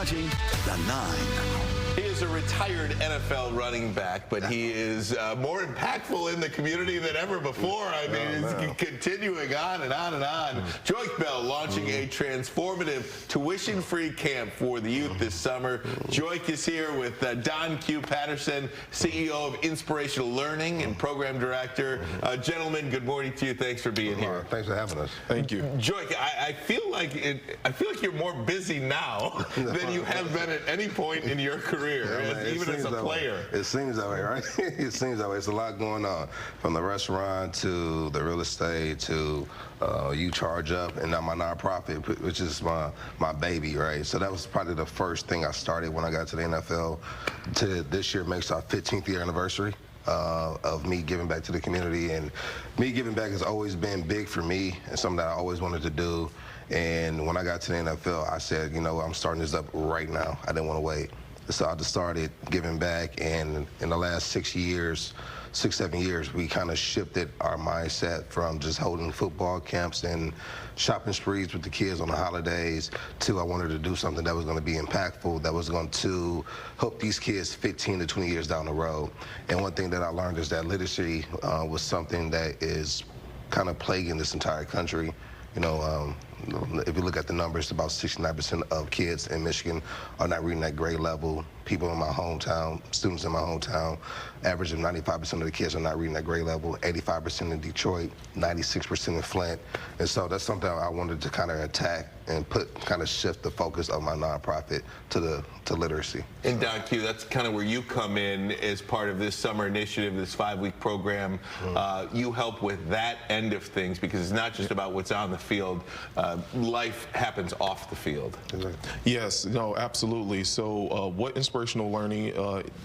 watching The 9. He is a retired NFL running back, but he is more impactful in the community than ever before. I mean, he's continuing on and on and on. Joique Bell launching a transformative tuition-free camp for the youth this summer. Joique is here with Don Q. Patterson, CEO of Inspirational Learning and Program Director. Gentlemen, good morning to you. Thanks for being here. Thanks for having us. Thank you. Joique, I feel like you're more busy now than you have been at any point in your career. Even as a player. It seems that way, right? It seems that way. It's a lot going on, from the restaurant to the real estate to You Charge Up, and now my nonprofit, which is my baby, right? So that was probably the first thing I started when I got to the NFL. This year makes our 15th year anniversary of me giving back to the community, and me giving back has always been big for me and something that I always wanted to do. And when I got to the NFL, I said, you know, I'm starting this up right now. I didn't want to wait. So I just started giving back, and in the last 6 years, 7 years, we kind of shifted our mindset from just holding football camps and shopping sprees with the kids on the holidays to I wanted to do something that was going to be impactful, that was going to help these kids 15 to 20 years down the road. And one thing that I learned is that literacy was something that is kind of plaguing this entire country. You know, if you look at the numbers, about 69% of kids in Michigan are not reading at grade level. People in my hometown, students in my hometown, average of 95% of the kids are not reading at grade level, 85% in Detroit, 96% in Flint. And so that's something I wanted to kind of attack and kind of shift the focus of my nonprofit to literacy. And Don Q, that's kind of where you come in as part of this summer initiative, this 5-week program. You help with that end of things because it's not just about what's on the field. Life happens off the field. Yes, no, absolutely. So what Inspirational Learning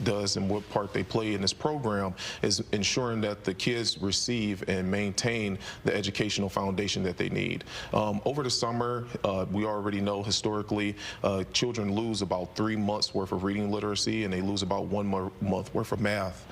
does and what part they play in this program is ensuring that the kids receive and maintain the educational foundation that they need. Over the summer, we already know historically children lose about 3 months worth of reading literacy, and they lose about 1 month worth of math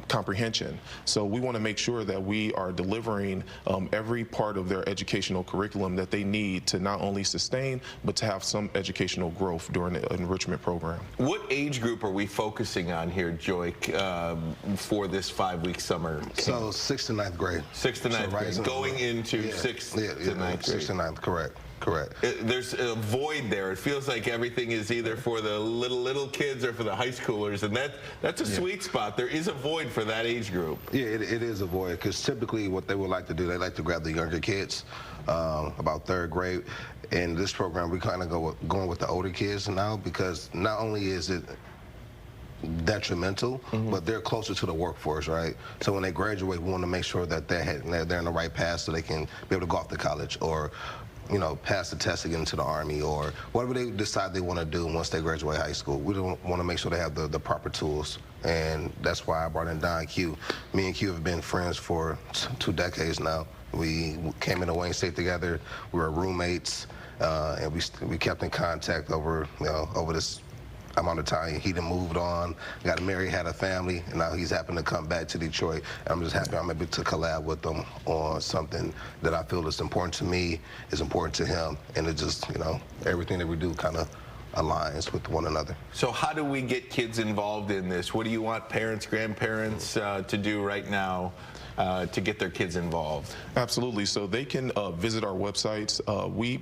comprehension. So we want to make sure that we are delivering every part of their educational curriculum that they need to not only sustain, but to have some educational growth during the enrichment program. What age group are we focusing on here, Joique, for this 5-week summer camp? So 6th to 9th grade. 6th to 9th grade, going into 6th to 9th grade. 6th to 9th, correct. Correct. There's a void there. It feels like everything is either for the little kids or for the high schoolers, and that's a sweet spot. There is a void for that age group. Yeah, it is a void, because typically what they would like to do, they like to grab the younger kids, about 3rd grade. In this program, we kind of going with the older kids now, because not only is it detrimental, but they're closer to the workforce, right? So when they graduate, we want to make sure that they're in the right path so they can be able to go off to college, or you know, pass the test to get into the Army, or whatever they decide they want to do once they graduate high school. We don't want to make sure they have the proper tools, and that's why I brought in Don Q. Me and Q have been friends for 2 decades now. We came into Wayne State together. We were roommates, and we kept in contact over this amount of time. He done moved on, got married, had a family, and now he's happened to come back to Detroit. And I'm just happy I'm able to collab with him on something that I feel is important to me, is important to him, and it just, you know, everything that we do kind of aligns with one another. So how do we get kids involved in this? What do you want parents, grandparents to do right now to get their kids involved? Absolutely. So they can visit our websites. We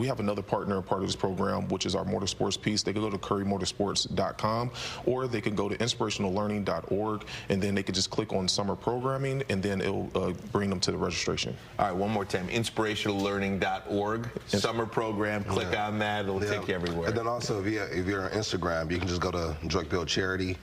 have another partner, part of this program, which is our motorsports piece. They can go to currymotorsports.com, or they can go to inspirationallearning.org, and then they can just click on summer programming, and then it'll bring them to the registration. All right, one more time, inspirationallearning.org, summer program, click on that, it'll take you everywhere. And then also, if you're on Instagram, you can just go to Joique Bell Charity.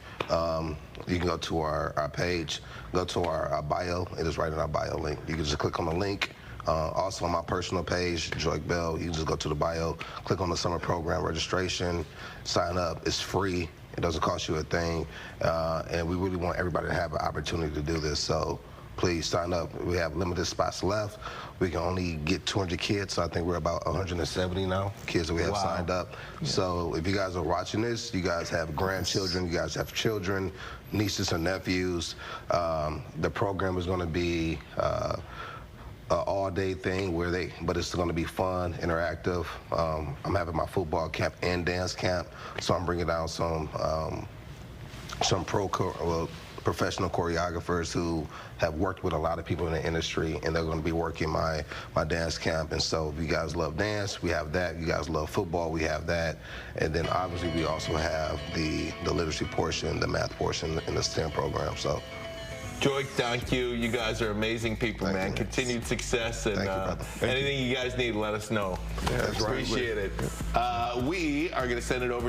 You can go to our page, go to our bio. It is right in our bio link. You can just click on the link. Also on my personal page, Joique Bell, you can just go to the bio, click on the summer program registration, sign up. It's free. It doesn't cost you a thing. And we really want everybody to have an opportunity to do this. So please sign up. We have limited spots left. We can only get 200 kids, so I think we're about 170 now, kids that we have signed up. Yeah. So if you guys are watching this, you guys have grandchildren, you guys have children, nieces and nephews. The program is going to be all-day thing but it's going to be fun, interactive. I'm having my football camp and dance camp, so I'm bringing down some professional choreographers who have worked with a lot of people in the industry, and they're going to be working my dance camp. And so if you guys love dance, we have that. If you guys love football, we have that. And then obviously we also have the literacy portion, the math portion, and the STEM program. So. Joique, thank you. You guys are amazing people, Thank man. you. Continued success, and anything you guys need, let us know. Yeah, that's right. Appreciate it. We are going to send it over